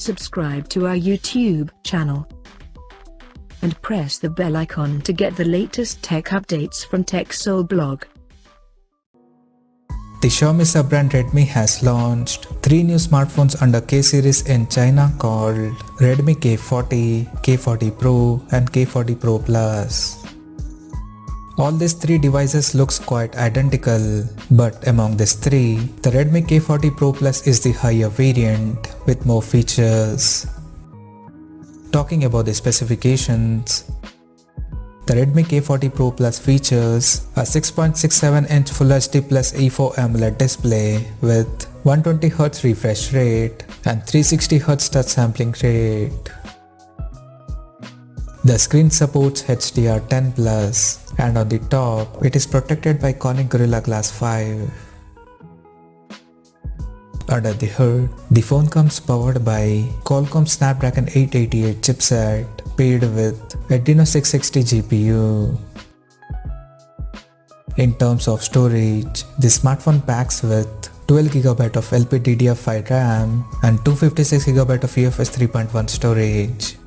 subscribe to our YouTube channel and press the bell icon to get the latest tech updates from TechSole Blog. The Xiaomi sub-brand Redmi has launched 3 new smartphones under K series in China called Redmi K40, K40 Pro and K40 Pro Plus. All these 3 devices looks quite identical, but among these 3, the Redmi K40 Pro Plus is the higher variant with more features. Talking about the specifications, the Redmi K40 Pro Plus features a 6.67-inch Full HD Plus E4 AMOLED display with 120Hz refresh rate and 360Hz touch sampling rate. The screen supports HDR10+, and on the top, it is protected by Corning Gorilla Glass 5. Under the hood, the phone comes powered by Qualcomm Snapdragon 888 chipset paired with Adreno 660 GPU. In terms of storage, the smartphone packs with 12GB of LPDDR5 RAM and 256GB of UFS 3.1 storage.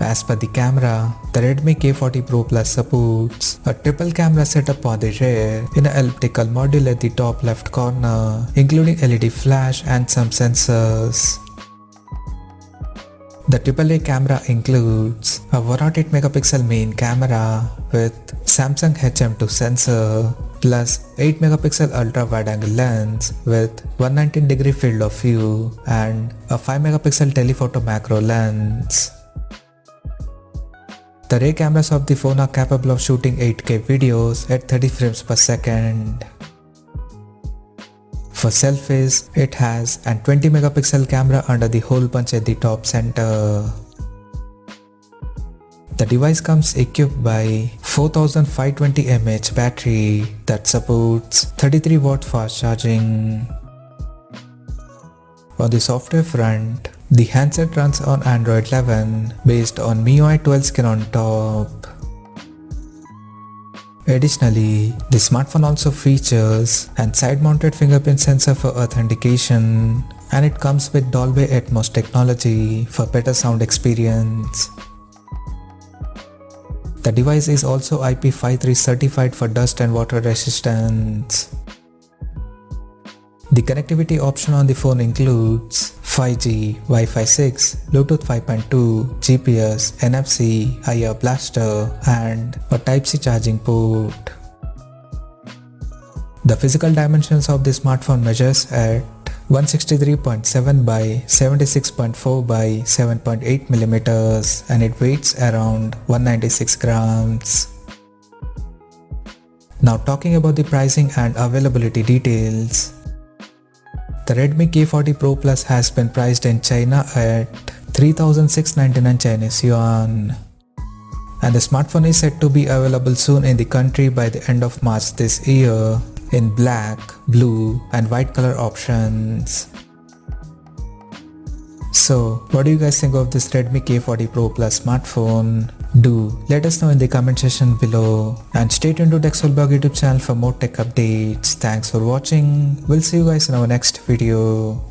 As per the camera, the Redmi K40 Pro Plus supports a triple camera setup on the rear in an elliptical module at the top left corner, including LED flash and some sensors. The AAA camera includes a 108 megapixel main camera with Samsung HM2 sensor plus 8 megapixel ultra wide angle lens with 119-degree field of view and a 5 megapixel telephoto macro lens. The rear cameras of the phone are capable of shooting 8K videos at 30 frames per second. For selfies, it has a 20 megapixel camera under the hole punch at the top center. The device comes equipped by 4520 mAh battery that supports 33 watt fast charging. On the software front, the handset runs on Android 11 based on MIUI 12 skin on top. Additionally, the smartphone also features a side-mounted fingerprint sensor for authentication, and it comes with Dolby Atmos technology for better sound experience. The device is also IP53 certified for dust and water resistance. The connectivity option on the phone includes 5G, Wi-Fi 6, Bluetooth 5.2, GPS, NFC, IR blaster, and a Type-C charging port. The physical dimensions of the smartphone measures at 163.7 by 76.4 by 7.8 millimeters, and it weighs around 196 grams. Now talking about the pricing and availability details. The Redmi K40 Pro Plus has been priced in China at 3,699 Chinese yuan. And the smartphone is said to be available soon in the country by the end of March this year in black, blue and white color options. So, what do you guys think of this Redmi K40 Pro Plus smartphone? Do let us know in the comment section below, and stay tuned to TechSole Blog YouTube channel for more tech updates. Thanks for watching. We'll see you guys in our next video.